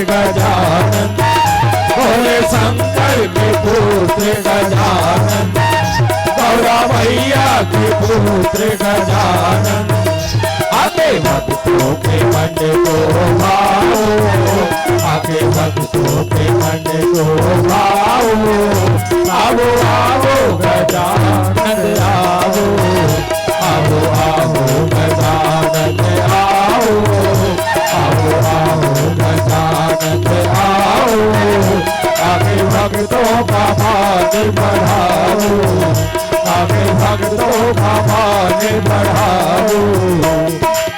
गजानन, भोले शंकर के पुत्र गजानन, गौरा मैया के पुत्र गजानन, आके भक्तों के मन को भाओ, आके भक्तों के मन को भाओ, आओ आओ गजानन आओ, आओ आओ गजानन आओ, आओ आओ गजानन आओ, आके भक्तों का मान बढ़ाओ, आके भक्तों का मान बढ़ाओ।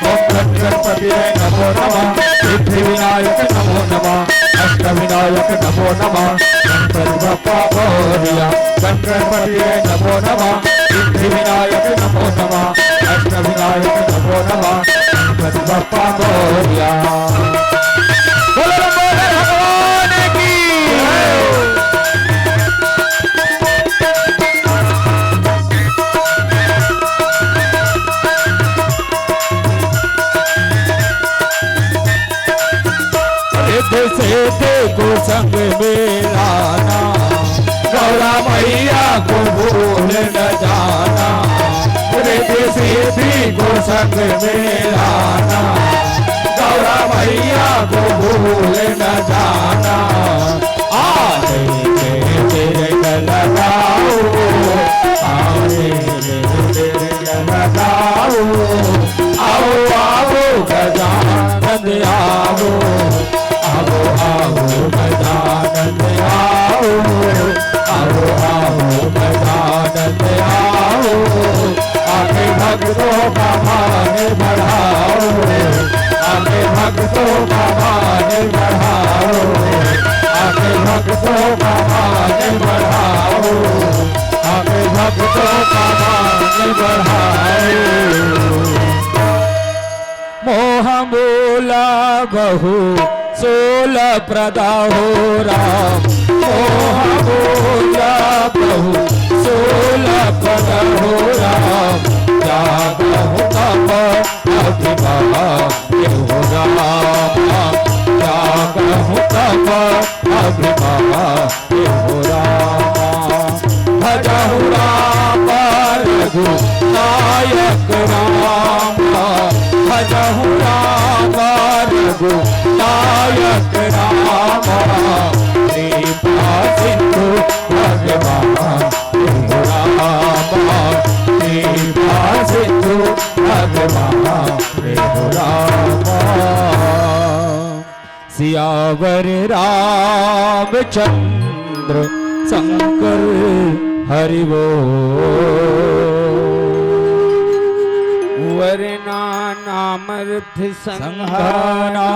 ओम गणपति नमो नमः, सिद्धि विनायक नमो नमः, अष्ट विनायक नमो नमः, गणपति बप्पा मोरया, गणपति नमो नमः, सिद्धि विनायक नमो नमः, अष्ट विनायक नमो नमः, गणपति बप्पा मोरया। बोलो भगवान की से को संग मिलाना, गौरा मैया को भूल न जाना, रिद्धि सिद्धि को संग मिलाना, गौरा मैया को भूल न जाना, आने तेरे लगाओ, आने तेरे लगाओ, आओ आओ गजानन आओ, आओ आओ गजानन आओ, आओ आओ गजानन आओ, आके भक्तों का मान बढ़ाओ, आके भक्तों का मान बढ़ाओ, आके भक्तों का मान बढ़ाओ, आके भक्तों का मान बढ़ाओ। मोह मूला बहु सोल प्रदा हो राम, मोह मूला बहु सोल प्रदा हो राम, जागहु तप अभिमान हो राम, जागहु तप अभिमान हो राम, भजहु राम रघु नायक राम, भजहु राम रघु नायक राम, कृपा सिंधु भगवान हो राम, कृपा सिंधु भगवान हो राम। सियावर रामचंद्र शंकर हरि बोल। वरना नामर्थ संहाना,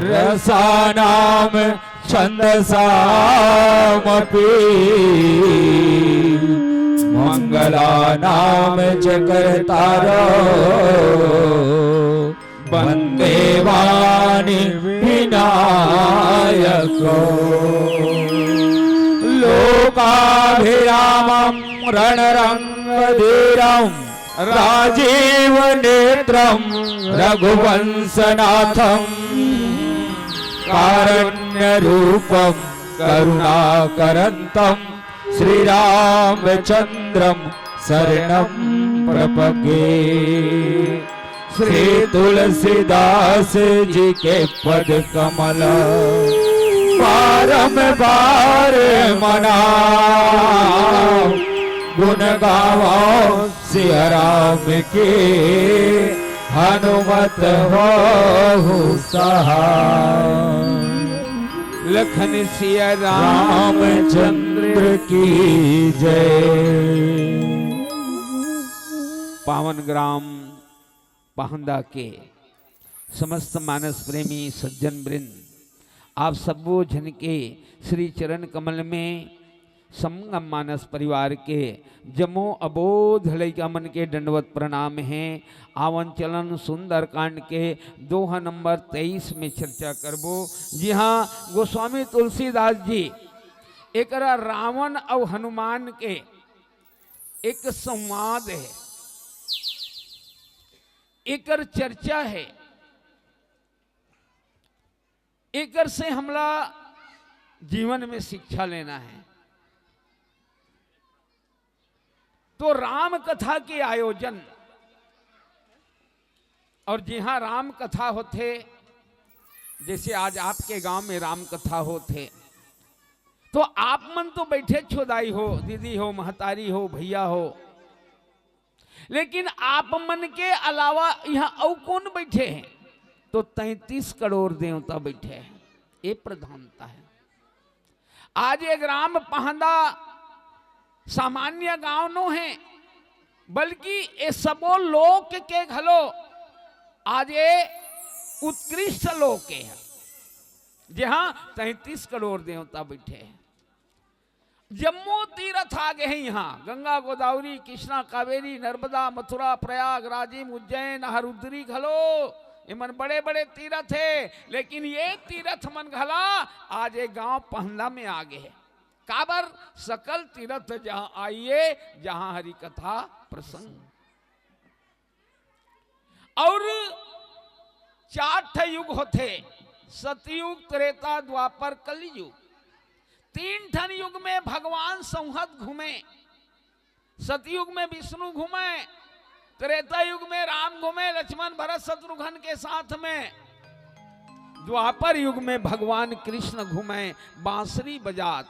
रसानाम छंदसामपि, मंगलानाम च कर्तारो, वंदे वाणी विनायको, लोकाभिरामं रणरंगधीरं, राजीव नेत्रं रघुवंशनाथं, कारुण्य रूपं करुणाकरन्तं, श्रीरामचन्द्रं शरणं प्रपद्ये। श्री तुलसीदास जी के पद कमल बारंबार मनाओ, गुण गाओ सिया राम के, हनुमत हो सहाय। लखन सिया रामचंद्र की जय। पावन ग्राम पाहंदा के समस्त मानस प्रेमी सज्जन वृंद, आप सबो जन के श्री चरण कमल में संगम मानस परिवार के जमो अबोध लैका मन के दंडवत प्रणाम हैं। आवन चलन सुंदर कांड के दोहा नंबर 23 में चर्चा करबो। जी हाँ, गोस्वामी तुलसीदास जी एक रावण और हनुमान के एक संवाद है, एक चर्चा है। एकर से हमला जीवन में शिक्षा लेना है। तो राम कथा के आयोजन और जहां राम कथा होते, जैसे आज आपके गांव में राम कथा होते, तो आप मन तो बैठे छोदाई हो, दीदी हो, महतारी हो, भैया हो, लेकिन आप मन के अलावा यहां और कौन बैठे हैं? तो 33 करोड़ देवता बैठे हैं। ये प्रधानता है। आज ये ग्राम पहंदा सामान्य गांव नो है, बल्कि ये सबो लोक के घलो आज ये उत्कृष्ट लोक है, जहां 33 करोड़ देवता बैठे हैं। जम्मू तीर्थ आ गए हैं यहाँ, गंगा, गोदावरी, कृष्णा, कावेरी, नर्मदा, मथुरा, प्रयाग, राजिम, उज्जैन, हरुद्री घलो, ये मन बड़े बड़े तीर्थ है। लेकिन ये तीर्थ मन घला आज ये गांव पहंदा में आ गए हैं। काबर? सकल तीर्थ जहां आइए, जहां हरि कथा प्रसंग। और 4 युग होते, सतयुग, त्रेता, द्वापर, कलयुग। 3 ठन युग में भगवान संहत घूमे। सतयुग में विष्णु घूमे, त्रेता युग में राम घूमे लक्ष्मण भरत शत्रुघ्न के साथ में, द्वापर युग में भगवान कृष्ण घूमे बांसुरी बजात।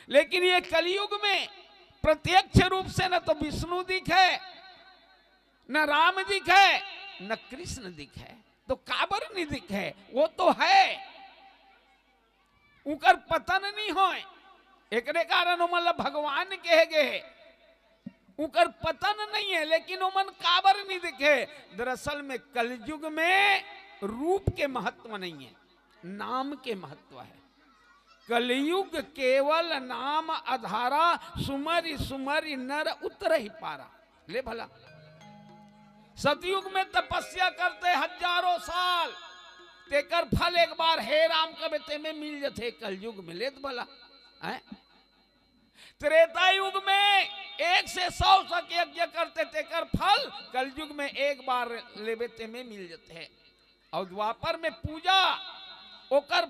लेकिन ये कलयुग में प्रत्यक्ष रूप से न तो विष्णु दिखे, न राम दिखे, न कृष्ण दिखे। तो काबर नहीं दिखे? वो तो है, उनकर पतन नहीं होए, एकरे कारण मतलब भगवान कहे गए, उनकर पतन नहीं है। लेकिन उमन काबर नहीं दिखे? दरअसल में कलयुग में रूप के महत्व नहीं है, नाम के महत्व है। कलयुग केवल नाम आधारा, सुमरि सुमरि नर उतर ही पारा। ले भला, सतयुग में तपस्या करते हजारों साल, तेकर फल एक बार हे राम का बेटे में मिल जाते, कलयुग में लेत भला है। त्रेता युग में 1 से 100 तक यज्ञ करते, तेकर फल कलयुग में एक बार लेबे ते में मिल जाते हैं। और द्वापर में पूजा ओकर